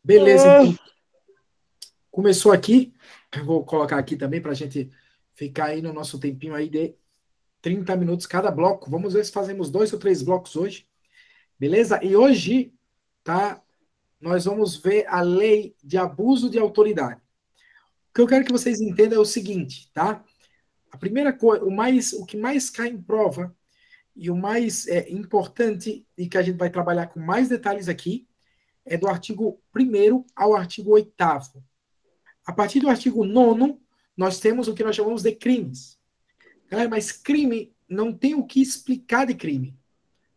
Beleza, então. Começou aqui. Eu vou colocar aqui também para a gente ficar aí no nosso tempinho aí de 30 minutos cada bloco. Vamos ver se fazemos 2 ou 3 blocos hoje. Beleza? E hoje, tá? Nós vamos ver a lei de abuso de autoridade. O que eu quero que vocês entendam é o seguinte, tá? A primeira coisa, o que mais cai em prova e o mais importante e que a gente vai trabalhar com mais detalhes aqui é do artigo 1º ao artigo 8º. A partir do artigo 9º, nós temos o que nós chamamos de crimes. Galera, mas crime não tem o que explicar de crime,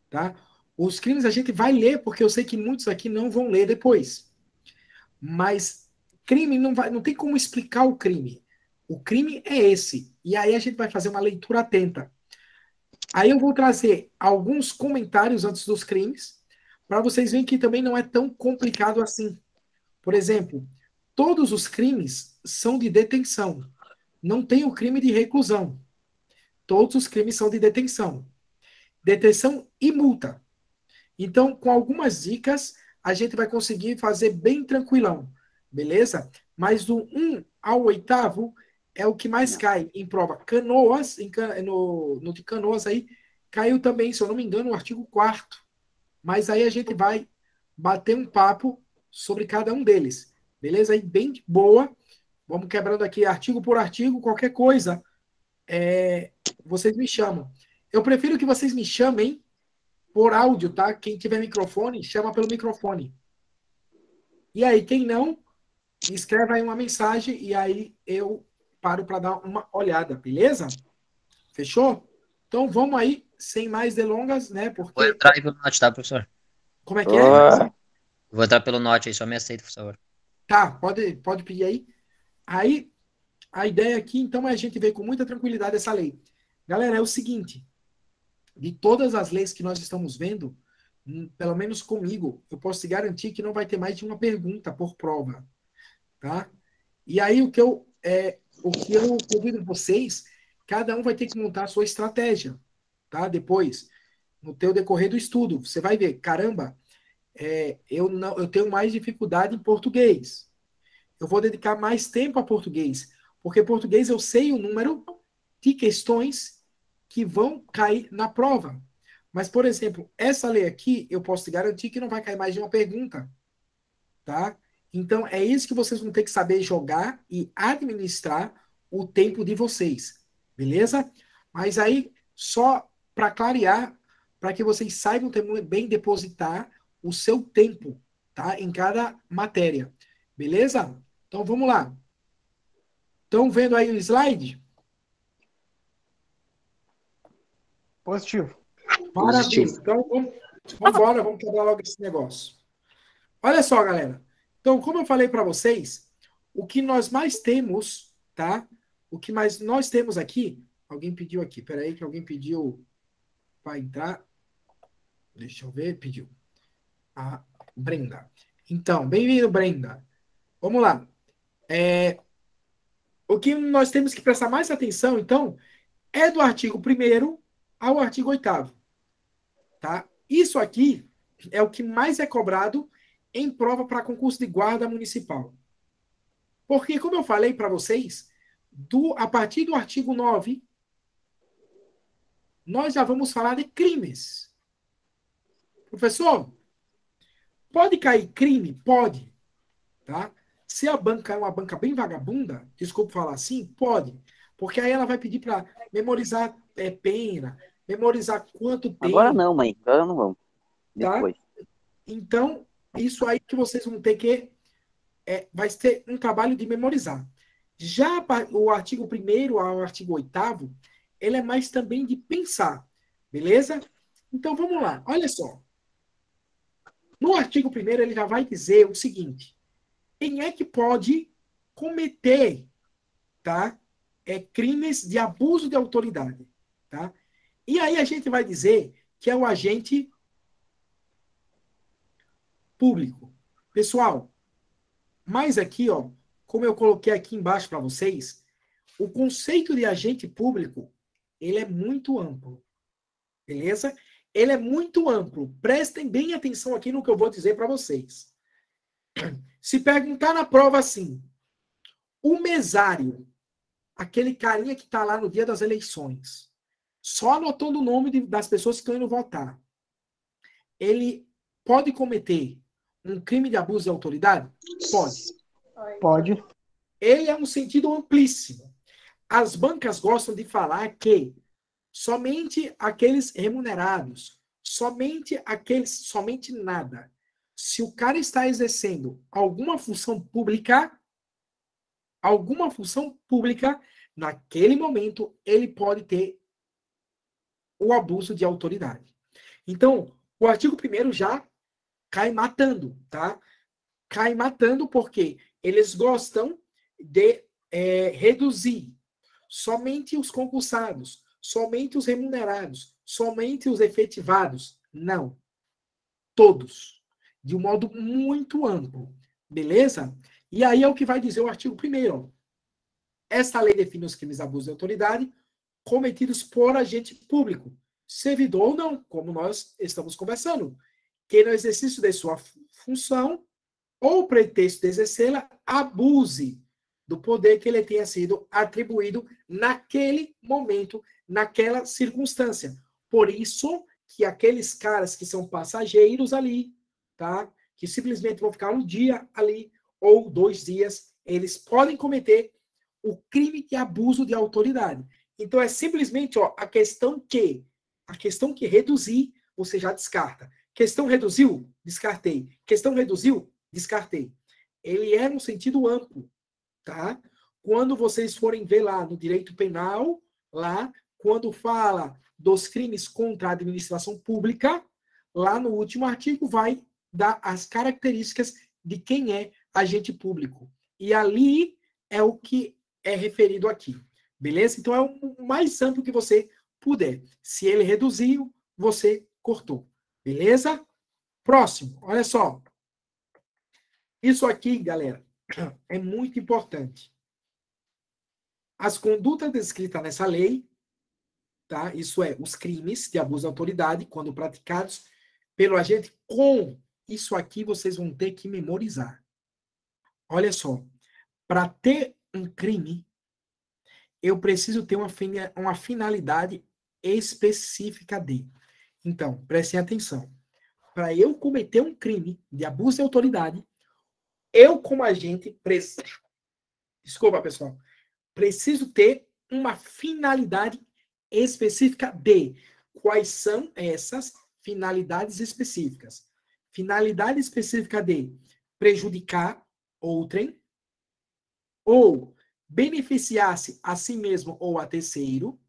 tá? Os crimes a gente vai ler, porque eu sei que muitos aqui não vão ler depois. Mas crime não tem como explicar o crime. O crime é esse. E aí a gente vai fazer uma leitura atenta. Aí eu vou trazer alguns comentários antes dos crimes, para vocês verem que também não é tão complicado assim. Por exemplo, todos os crimes são de detenção. Não tem o crime de reclusão. Todos os crimes são de detenção. Detenção e multa. Então, com algumas dicas, a gente vai conseguir fazer bem tranquilão. Beleza? Mas do 1 ao 8º é o que mais cai em prova. Canoas, no de Canoas aí, caiu também, se eu não me engano, o artigo 4º. Mas aí a gente vai bater um papo sobre cada um deles. Beleza? Aí bem de boa. Vamos quebrando aqui artigo por artigo, qualquer coisa. Vocês me chamam. Eu prefiro que vocês me chamem por áudio, tá? Quem tiver microfone, chama pelo microfone. E aí, quem não, escreve aí uma mensagem e aí eu paro para dar uma olhada, beleza? Fechou? Então vamos aí, sem mais delongas, né? Vou Porque. entrar aí pelo Note, tá, professor? Como é que é? Ah, Vou entrar pelo Note aí, só me aceita, por favor. Tá, pode pedir aí. Aí, a ideia aqui, então, é a gente ver com muita tranquilidade essa lei. Galera, é o seguinte: de todas as leis que nós estamos vendo, pelo menos comigo, eu posso te garantir que não vai ter mais de uma pergunta por prova, tá? E aí o que eu convido vocês, cada um vai ter que montar a sua estratégia, tá? Depois, no teu decorrer do estudo, você vai ver, caramba, eu tenho mais dificuldade em português. Eu vou dedicar mais tempo a português, porque português eu sei o número de questões que vão cair na prova. Mas, por exemplo, essa lei aqui, eu posso te garantir que não vai cair mais de uma pergunta, tá? Então, é isso que vocês vão ter que saber jogar e administrar o tempo de vocês, beleza? Mas aí, só para clarear, para que vocês saibam também bem depositar o seu tempo, tá? Em cada matéria, beleza? Então, vamos lá. Estão vendo aí o slide? positivo. Maravilha. Então, vamos embora, vamos quebrar logo esse negócio. Olha só, galera. Então, como eu falei para vocês, o que nós mais temos, tá? O que mais nós temos aqui, alguém pediu aqui, peraí que alguém pediu para entrar. Deixa eu ver, pediu. A Brenda. Então, bem-vindo, Brenda. Vamos lá. O que nós temos que prestar mais atenção, então, é do artigo 1º ao artigo 8º, tá? Isso aqui é o que mais é cobrado em prova para concurso de guarda municipal. Porque, como eu falei para vocês, a partir do artigo 9, nós já vamos falar de crimes. Professor, pode cair crime? Pode. Tá? Se a banca é uma banca bem vagabunda, desculpe falar assim, pode. Porque aí ela vai pedir para memorizar pena, memorizar quanto Agora tempo, não, mãe. Agora não vamos. tá? Depois. Então, isso aí que vocês vão ter que. Vai ter um trabalho de memorizar. Já o artigo 1º ao artigo 8º, ele é mais também de pensar, beleza? Então vamos lá, olha só. No artigo 1º ele já vai dizer o seguinte: quem é que pode cometer, tá? Crimes de abuso de autoridade, tá? E aí a gente vai dizer que é o agente público. Pessoal, mas aqui, ó, como eu coloquei aqui embaixo para vocês, o conceito de agente público, ele é muito amplo, beleza? ele é muito amplo. Prestem bem atenção aqui no que eu vou dizer para vocês. Se perguntar na prova assim, o mesário, aquele carinha que está lá no dia das eleições, só anotando o nome das pessoas que estão indo votar, ele pode cometer um crime de abuso de autoridade? Pode. Pode. Ele é um sentido amplíssimo. As bancas gostam de falar que somente aqueles remunerados, somente nada. Se o cara está exercendo alguma função pública, naquele momento, ele pode ter o abuso de autoridade. Então, o artigo 1º já cai matando, tá? Cai matando porque eles gostam de reduzir somente os concursados, somente os remunerados, somente os efetivados. Não. Todos. De um modo muito amplo. Beleza? E aí é o que vai dizer o artigo 1º. Esta lei define os crimes de abuso de autoridade cometidos por agente público, servidor ou não, como nós estamos conversando, que no exercício de sua função ou pretexto de exercê-la, abuse do poder que lhe tenha sido atribuído naquele momento, naquela circunstância. Por isso que aqueles caras que são passageiros ali, tá? Que simplesmente vão ficar um dia ali ou 2 dias, eles podem cometer o crime de abuso de autoridade. Então é simplesmente a questão que reduzir, você já descarta. Questão reduziu, descartei. Questão reduziu, descartei. Ele é no sentido amplo, tá? Quando vocês forem ver lá no direito penal, lá, quando fala dos crimes contra a administração pública, lá no último artigo vai dar as características de quem é agente público. E ali é o que é referido aqui. Beleza? Então é o mais amplo que você puder. Se ele reduziu, você cortou. Beleza? Próximo. Olha só. Isso aqui, galera, é muito importante. As condutas descritas nessa lei, tá? Isso é, os crimes de abuso de autoridade, quando praticados pelo agente, com isso aqui vocês vão ter que memorizar. Olha só. Para ter um crime, eu preciso ter uma finalidade específica de. Então, prestem atenção. Para eu cometer um crime de abuso de autoridade, eu, como agente, desculpa, pessoal, preciso ter uma finalidade específica de. Quais são essas finalidades específicas? Finalidade específica de prejudicar outrem, ou beneficiar-se a si mesmo ou a terceiro,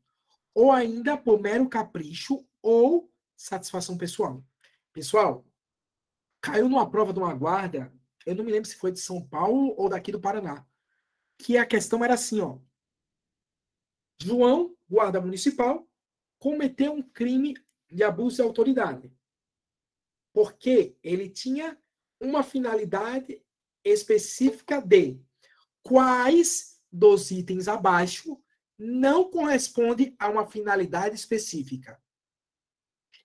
ou ainda por mero capricho ou satisfação pessoal. Pessoal, caiu numa prova de uma guarda, eu não me lembro se foi de São Paulo ou daqui do Paraná, que a questão era assim, ó. João, guarda municipal, cometeu um crime de abuso de autoridade, porque ele tinha uma finalidade específica de quais dos itens abaixo não corresponde a uma finalidade específica.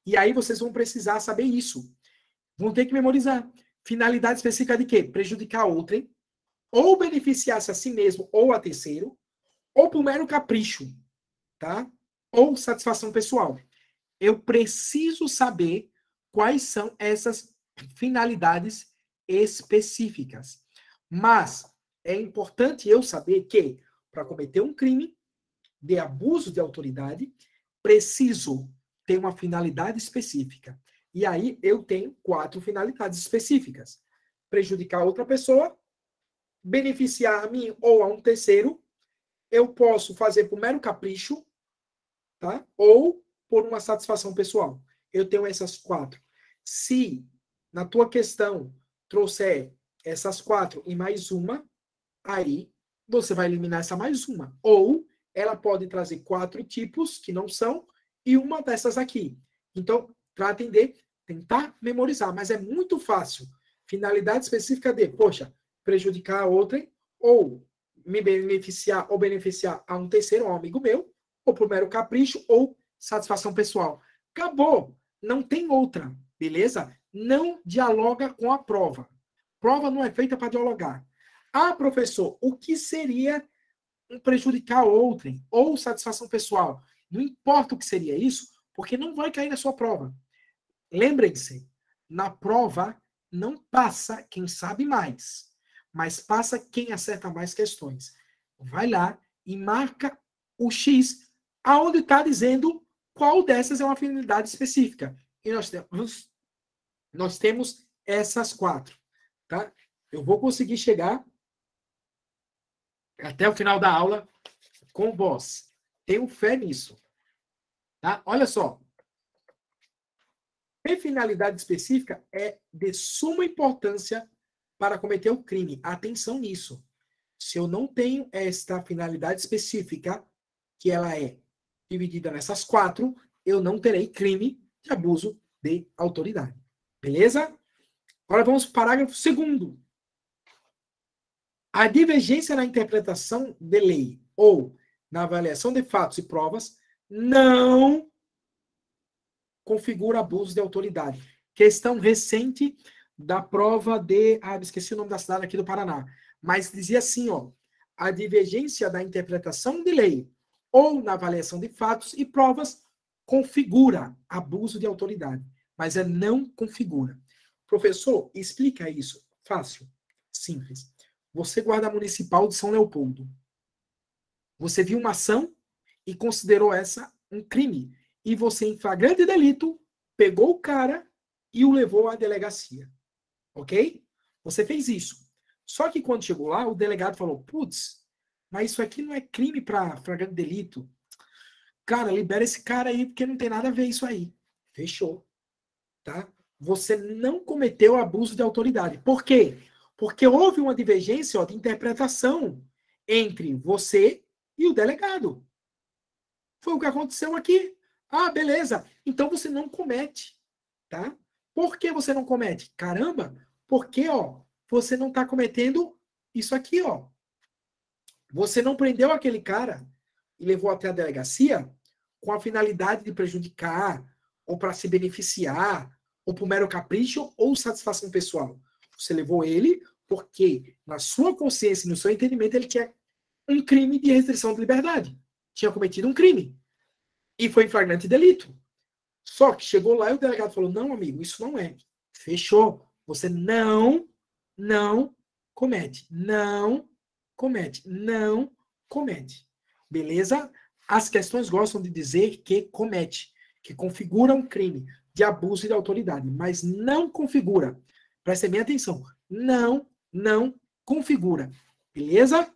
E aí vocês vão precisar saber isso. Vão ter que memorizar. Finalidade específica de quê? Prejudicar outrem, ou beneficiar-se a si mesmo ou a terceiro, ou por mero capricho, tá? Ou satisfação pessoal. Eu preciso saber quais são essas finalidades específicas. Mas é importante eu saber que, para cometer um crime de abuso de autoridade, preciso ter uma finalidade específica. E aí eu tenho 4 finalidades específicas. Prejudicar outra pessoa, beneficiar a mim ou a um terceiro, eu posso fazer por mero capricho, tá? Ou por uma satisfação pessoal. Eu tenho essas 4. Se na tua questão trouxer essas 4 e mais uma, aí você vai eliminar essa mais uma. Ou ela pode trazer 4 tipos que não são e uma dessas aqui. Então, tratem de tentar memorizar, mas é muito fácil. Finalidade específica de, poxa, prejudicar a outrem, ou me beneficiar ou beneficiar a um terceiro, um amigo meu, ou por mero capricho, ou satisfação pessoal. Acabou. não tem outra, beleza? Não dialoga com a prova. Prova não é feita para dialogar. Ah, professor, o que seria um prejudicar outrem ou satisfação pessoal? Não importa o que seria isso, porque não vai cair na sua prova. Lembrem-se, na prova não passa quem sabe mais, mas passa quem acerta mais questões. Vai lá e marca o X, aonde está dizendo qual dessas é uma finalidade específica. E nós temos essas 4. Tá? Eu vou conseguir chegar até o final da aula com voz. Tenho fé nisso. Tá? Olha só. A finalidade específica é de suma importância para cometer o crime. Atenção nisso. Se eu não tenho esta finalidade específica, que ela é dividida nessas 4, eu não terei crime de abuso de autoridade. Beleza? Agora vamos para o parágrafo 2º. A divergência na interpretação de lei ou na avaliação de fatos e provas não configura abuso de autoridade. Questão recente da prova de... esqueci o nome da cidade aqui do Paraná. Mas dizia assim, ó, a divergência da interpretação de lei ou na avaliação de fatos e provas configura abuso de autoridade. Mas não configura. Professor, explica isso. Fácil. Simples. Você, guarda municipal de São Leopoldo. Você viu uma ação e considerou essa um crime. E você, em flagrante delito, pegou o cara e o levou à delegacia. Ok? Você fez isso. Só que quando chegou lá, o delegado falou, putz, mas isso aqui não é crime para flagrante delito. Cara, libera esse cara aí, porque não tem nada a ver isso aí. Fechou. Tá? Você não cometeu abuso de autoridade. Por quê? Porque houve uma divergência de interpretação entre você e o delegado. Foi o que aconteceu aqui. Ah, beleza. Então você não comete. Tá? Por que você não comete? Caramba, porque você não está cometendo isso aqui. Você não prendeu aquele cara e levou até a delegacia com a finalidade de prejudicar, ou para se beneficiar, ou por mero capricho, ou satisfação pessoal. Você levou ele porque, na sua consciência e no seu entendimento, ele tinha um crime de restrição de liberdade. Tinha cometido um crime. E foi em flagrante delito. Só que chegou lá e o delegado falou, não, amigo, isso não é. Fechou. Você não comete. Não comete. Não comete. Beleza? As questões gostam de dizer que comete, que configura um crime de abuso de autoridade, mas não configura. Prestem bem atenção. Não configura. Beleza?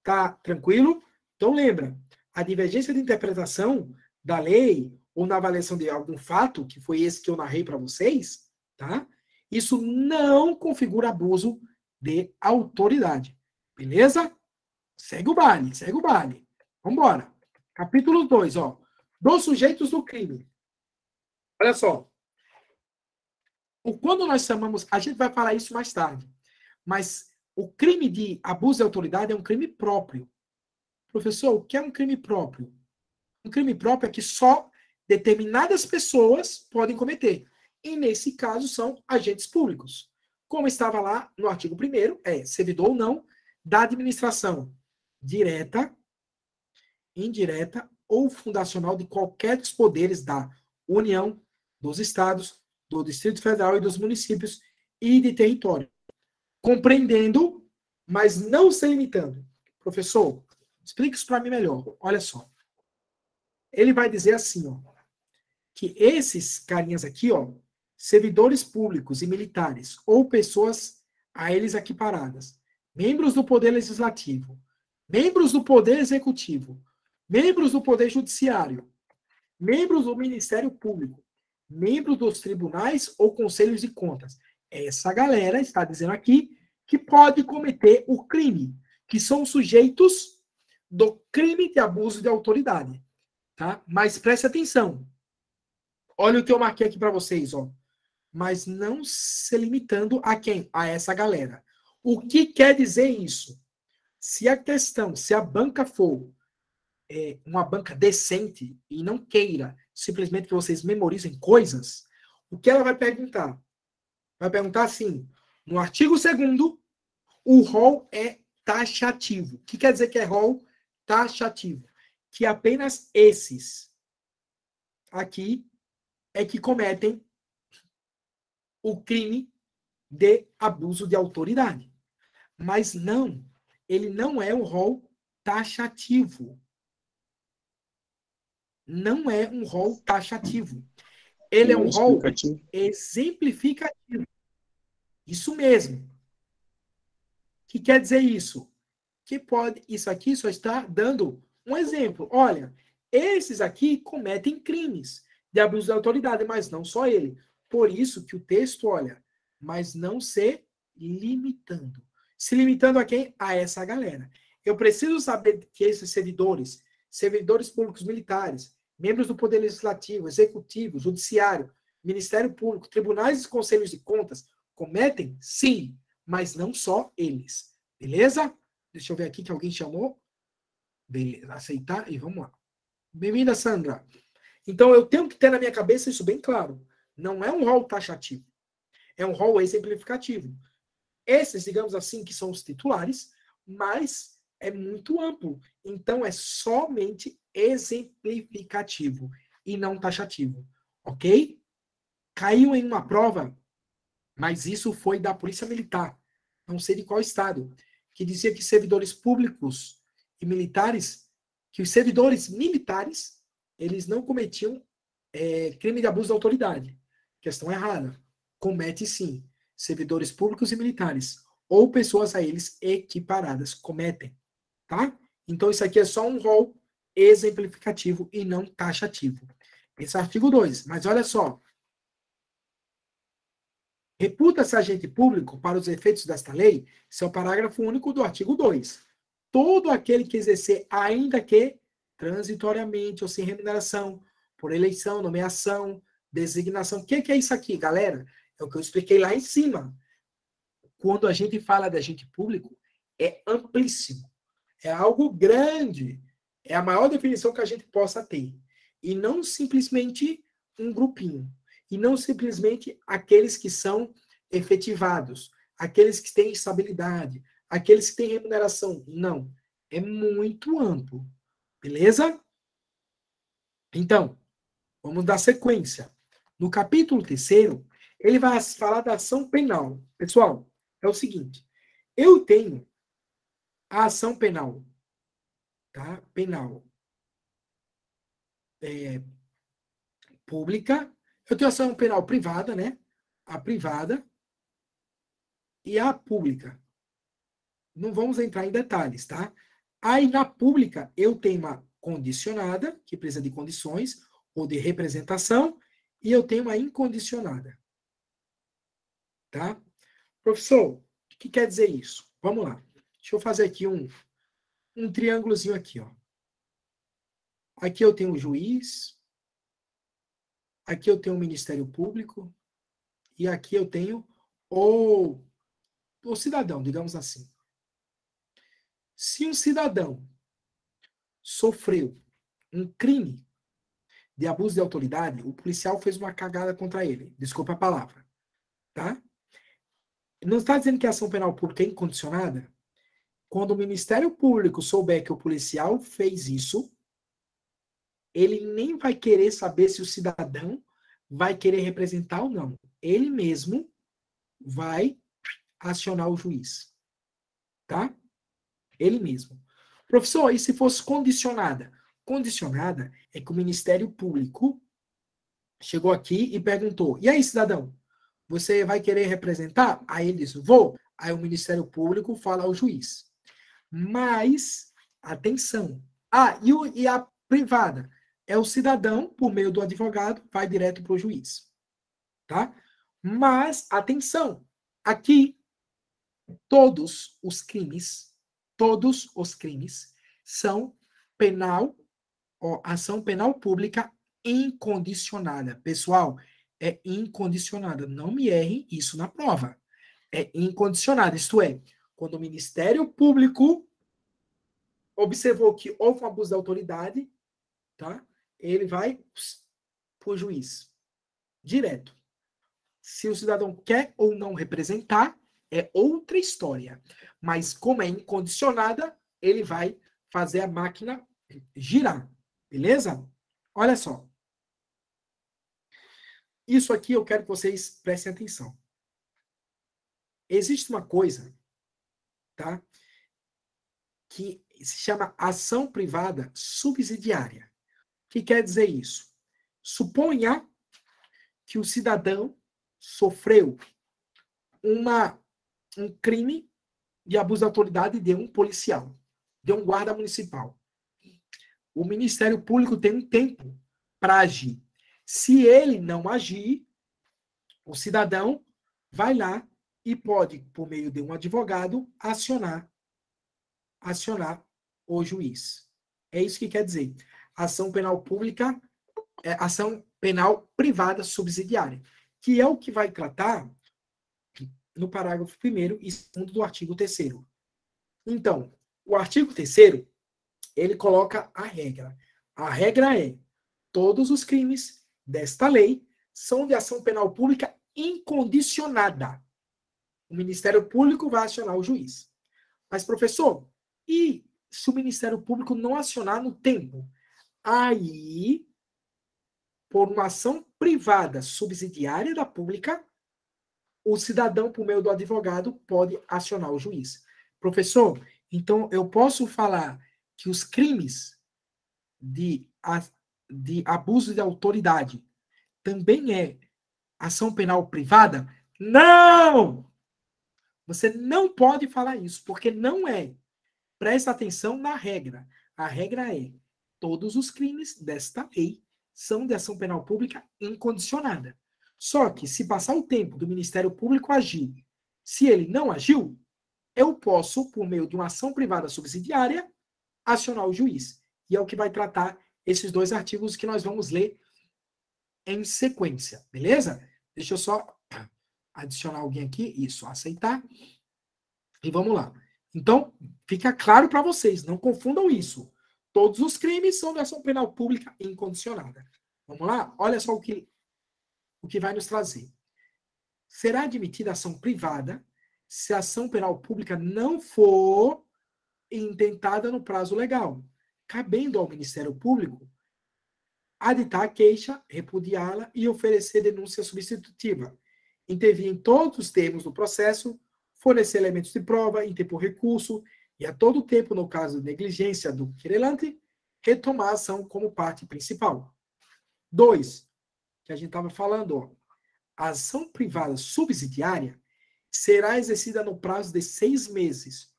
Tá tranquilo? Então lembra, a divergência de interpretação da lei ou na avaliação de algum fato, que foi esse que eu narrei para vocês, tá? Isso não configura abuso de autoridade. Beleza? Segue o baile, segue o baile. Vamos embora. Capítulo 2, dos sujeitos do crime. Olha só. Quando nós chamamos, a gente vai falar isso mais tarde, mas o crime de abuso de autoridade é um crime próprio. Professor, o que é um crime próprio? Um crime próprio é que só determinadas pessoas podem cometer. E, nesse caso, são agentes públicos. Como estava lá no artigo 1º, servidor ou não da administração direta, indireta ou fundacional de qualquer dos poderes da União, dos Estados, do Distrito Federal e dos municípios e de território. Compreendendo, mas não se limitando. Professor, explique isso para mim melhor. Olha só. Ele vai dizer assim, que esses carinhas aqui, servidores públicos e militares ou pessoas a eles equiparadas, membros do Poder Legislativo, membros do Poder Executivo, membros do Poder Judiciário, membros do Ministério Público, membros dos tribunais ou conselhos de contas. Essa galera está dizendo aqui que pode cometer o crime, que são sujeitos do crime de abuso de autoridade. Tá? Mas preste atenção. Olha o que eu marquei aqui para vocês. Mas não se limitando a quem? A essa galera. O que quer dizer isso? Se a banca for uma banca decente e não queira simplesmente que vocês memorizem coisas, o que ela vai perguntar? Vai perguntar assim, no artigo 2º, o rol é taxativo. O que quer dizer que é rol taxativo? Que apenas esses aqui é que cometem o crime de abuso de autoridade. Mas não, ele não é um rol taxativo. Não é um rol taxativo. Ele é um rol exemplificativo. Isso mesmo. O que quer dizer isso? Que pode, isso aqui só está dando um exemplo. Olha, esses aqui cometem crimes de abuso de autoridade, mas não só ele. Por isso que o texto, olha, mas não se limitando. Se limitando a quem? A essa galera. Eu preciso saber que esses servidores públicos militares, membros do Poder Legislativo, Executivo, Judiciário, Ministério Público, tribunais e conselhos de contas, cometem? Sim, mas não só eles. Beleza? Deixa eu ver aqui que alguém chamou. Beleza, aceitar e vamos lá. Bem-vinda, Sandra. Então, eu tenho que ter na minha cabeça isso bem claro. Não é um rol taxativo. É um rol exemplificativo. Esses, digamos assim, que são os titulares, mas é muito amplo. Então, é somente exemplificativo e não taxativo. Ok? Caiu em uma prova, mas isso foi da Polícia Militar. Não sei de qual estado. Que dizia que servidores públicos e militares, que os servidores militares, eles não cometiam crime de abuso de autoridade. Questão errada. Comete sim. Servidores públicos e militares, ou pessoas a eles equiparadas, cometem. Tá? Então, isso aqui é só um rol exemplificativo e não taxativo. Esse é o artigo 2. Mas olha só. Reputa-se agente público, para os efeitos desta lei, esse é o parágrafo único do artigo 2. Todo aquele que exercer, ainda que transitoriamente ou sem remuneração, por eleição, nomeação, designação. O que é isso aqui, galera? É o que eu expliquei lá em cima. Quando a gente fala de agente público, é amplíssimo. É algo grande. É a maior definição que a gente possa ter. E não simplesmente um grupinho. E não simplesmente aqueles que são efetivados, aqueles que têm estabilidade, aqueles que têm remuneração. Não. É muito amplo. Beleza? Então, vamos dar sequência. No capítulo 3º, ele vai falar da ação penal. Pessoal, é o seguinte. Eu tenho a ação penal. Tá? Penal. Pública. Eu tenho a ação penal privada, né? A privada e a pública. Não vamos entrar em detalhes, tá? Aí, na pública, eu tenho uma condicionada, que precisa de condições, ou de representação, e eu tenho uma incondicionada. Tá? Professor, o que quer dizer isso? Vamos lá. Deixa eu fazer aqui um triângulozinho aqui, ó. Aqui eu tenho o juiz, aqui eu tenho o Ministério Público, e aqui eu tenho o cidadão, digamos assim. Se um cidadão sofreu um crime de abuso de autoridade, o policial fez uma cagada contra ele. Desculpa a palavra. Tá? Não está dizendo que a ação penal pública é incondicionada? Quando o Ministério Público souber que o policial fez isso, ele nem vai querer saber se o cidadão vai querer representar ou não. Ele mesmo vai acionar o juiz. Tá? Ele mesmo. Professor, e se fosse condicionada? Condicionada é que o Ministério Público chegou aqui e perguntou: e aí, cidadão, você vai querer representar? Aí ele diz: vou. Aí o Ministério Público fala ao juiz. Mas, atenção. E a privada? É o cidadão, por meio do advogado, vai direto para o juiz. Tá? Mas, atenção. Aqui, todos os crimes são ação penal pública incondicionada. Pessoal, é incondicionada. Não me errem isso na prova. É incondicionada. Isto é, quando o Ministério Público observou que houve um abuso da autoridade, tá? Ele vai para o juiz, direto. Se o cidadão quer ou não representar, é outra história. Mas como é incondicionada, ele vai fazer a máquina girar, beleza? Olha só. Isso aqui eu quero que vocês prestem atenção. Existe uma coisa, tá? Que se chama ação privada subsidiária. O que quer dizer isso? Suponha que o cidadão sofreu um crime de abuso de autoridade de um policial, de um guarda municipal. O Ministério Público tem um tempo para agir. Se ele não agir, o cidadão vai lá e pode, por meio de um advogado, acionar o juiz. É isso que quer dizer. Ação penal pública, ação penal privada subsidiária, que é o que vai tratar no parágrafo 1º e 2º do artigo 3º. Então, o artigo 3º, ele coloca a regra. A regra é: todos os crimes desta lei são de ação penal pública incondicionada. O Ministério Público vai acionar o juiz. Mas, professor, e se o Ministério Público não acionar no tempo? Aí, por uma ação privada subsidiária da pública, o cidadão, por meio do advogado, pode acionar o juiz. Professor, então eu posso falar que os crimes de abuso de autoridade também é ação penal privada? Não! Você não pode falar isso, porque não é. Presta atenção na regra. A regra é: todos os crimes desta lei são de ação penal pública incondicionada. Só que, se passar o tempo do Ministério Público agir, se ele não agiu, eu posso, por meio de uma ação privada subsidiária, acionar o juiz. E é o que vai tratar esses dois artigos que nós vamos ler em sequência, beleza? Deixa eu só adicionar alguém aqui. Isso, aceitar. E vamos lá. Então, fica claro para vocês, não confundam isso. Todos os crimes são de ação penal pública incondicionada. Vamos lá? Olha só o que vai nos trazer. Será admitida ação privada se a ação penal pública não for intentada no prazo legal, cabendo ao Ministério Público aditar a queixa, repudiá-la e oferecer denúncia substitutiva, intervir em todos os termos do processo, fornecer elementos de prova, interpor recurso e, a todo tempo, no caso de negligência do querelante, retomar a ação como parte principal. 2, que a gente estava falando, ó, a ação privada subsidiária será exercida no prazo de 6 meses,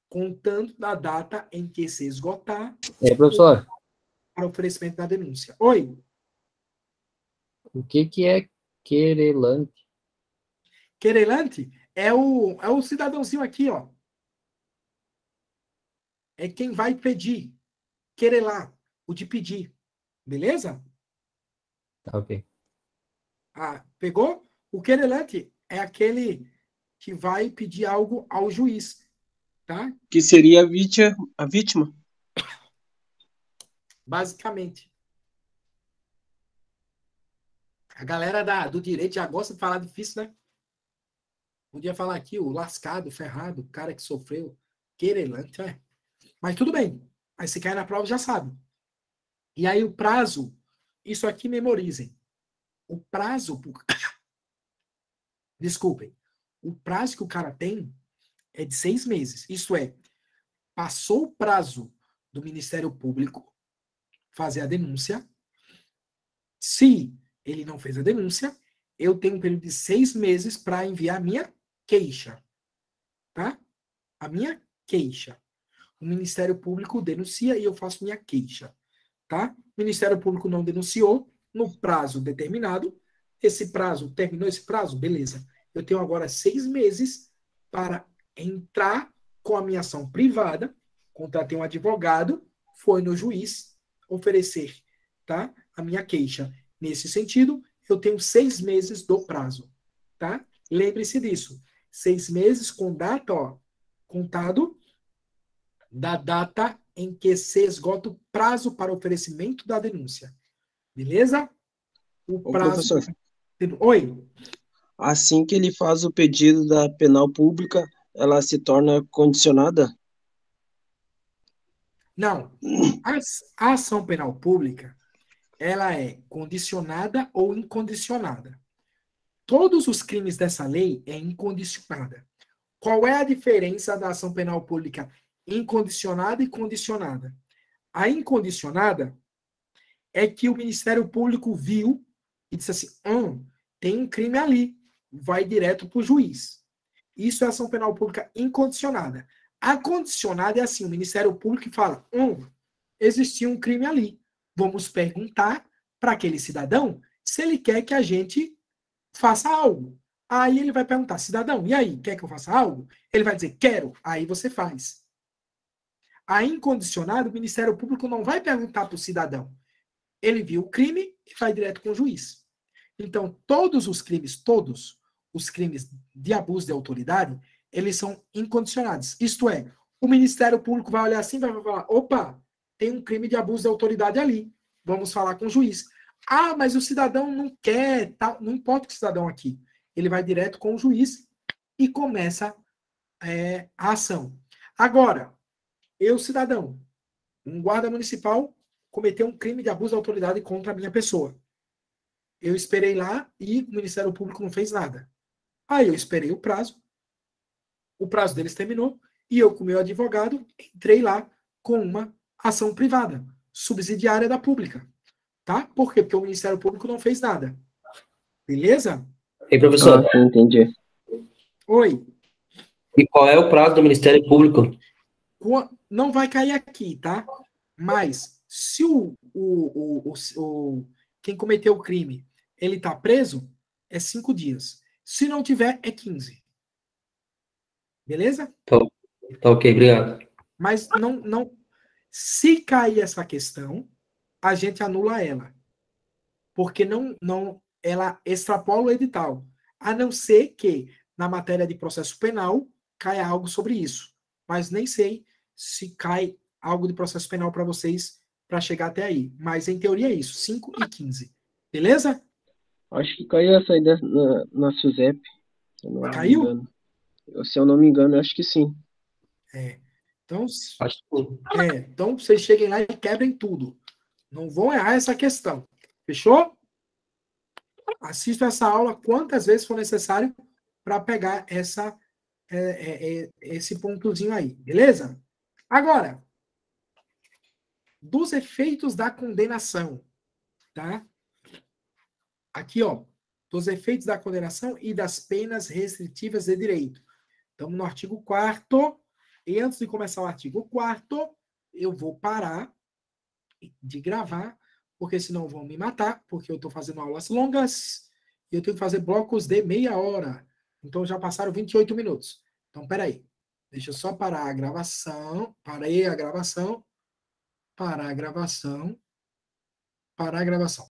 contando da data em que se esgotar professor, para oferecimento da denúncia. Oi? o que é querelante? Querelante é o cidadãozinho aqui, ó. É quem vai pedir. Querelar, o de pedir. Beleza? Tá, ok. Ah, pegou? O querelante é aquele que vai pedir algo ao juiz, tá? Que seria a vítima. Basicamente. A galera do direito já gosta de falar difícil, né? Podia falar aqui o lascado, o ferrado, o cara que sofreu, querelante, é. Mas tudo bem. Aí se cair na prova, já sabe. E aí o prazo, isso aqui memorizem. O prazo, desculpem, o prazo que o cara tem é de 6 meses. Isso é, passou o prazo do Ministério Público fazer a denúncia. Se ele não fez a denúncia, eu tenho um período de 6 meses para enviar a minha queixa. Tá? A minha queixa. O Ministério Público denuncia e eu faço minha queixa. Tá? O Ministério Público não denunciou no prazo determinado. Esse prazo, terminou esse prazo? Beleza. Eu tenho agora 6 meses para entrar com a minha ação privada, contratei um advogado, foi no juiz, oferecer, tá, a minha queixa. Nesse sentido, eu tenho 6 meses do prazo. Tá? Lembre-se disso. 6 meses com data, ó, contado da data em que se esgota o prazo para oferecimento da denúncia. Beleza? O Ô, prazo. professor, Oi. assim que ele faz o pedido da penal pública, ela se torna condicionada? Não. A ação penal pública, ela é condicionada ou incondicionada. Todos os crimes dessa lei é incondicionada. Qual é a diferença da ação penal pública incondicionada e condicionada? A incondicionada é que o Ministério Público viu e disse assim, tem um crime ali, vai direto para o juiz. Isso é ação penal pública incondicionada. A condicionada é assim, o Ministério Público fala, existia um crime ali. Vamos perguntar para aquele cidadão se ele quer que a gente faça algo. Aí ele vai perguntar, cidadão, e aí, quer que eu faça algo? Ele vai dizer, quero. Aí você faz. A incondicionada, o Ministério Público não vai perguntar para o cidadão. Ele viu o crime e vai direto com o juiz. Então, todos os crimes de abuso de autoridade, eles são incondicionados. Isto é, o Ministério Público vai olhar assim e vai falar, opa, tem um crime de abuso de autoridade ali. Vamos falar com o juiz. Ah, mas o cidadão não quer, tá? Não importa o cidadão aqui. Ele vai direto com o juiz e começa a ação. Agora, eu, cidadão, um guarda municipal cometeu um crime de abuso de autoridade contra a minha pessoa. Eu esperei lá e o Ministério Público não fez nada. Aí eu esperei o prazo deles terminou e eu, com meu advogado, entrei lá com uma ação privada, subsidiária da pública. Tá? Por quê? Porque o Ministério Público não fez nada. Beleza? Ei, professor, Sim, entendi. Oi. e qual é o prazo do Ministério Público? Não vai cair aqui, tá? Mas se quem cometeu o crime ele está preso, é 5 dias. Se não tiver, é 15. Beleza? Tá ok, obrigado. Mas não. Se cair essa questão, a gente anula ela. Porque ela extrapola o edital. A não ser que, na matéria de processo penal, caia algo sobre isso. Mas nem sei se cai algo de processo penal para vocês para chegar até aí. Mas, em teoria, é isso. 5 e 15. Beleza? Acho que caiu essa aí na SUSEP, se eu não me Caiu? engano. Se eu não me engano, acho que sim. Então, Acho que então, vocês cheguem lá e quebrem tudo. Não vão errar essa questão. Fechou? Assista essa aula quantas vezes for necessário para pegar esse pontozinho aí. Beleza? Agora, dos efeitos da condenação. Tá? Aqui, ó. Dos efeitos da condenação e das penas restritivas de direito. Estamos no artigo 4º. E antes de começar o artigo 4º, eu vou parar de gravar, porque senão vão me matar, porque eu estou fazendo aulas longas e eu tenho que fazer blocos de meia hora. Então já passaram 28 minutos. Então, peraí. Deixa eu só parar a gravação. Parei a gravação. Parar a gravação. Parar a gravação.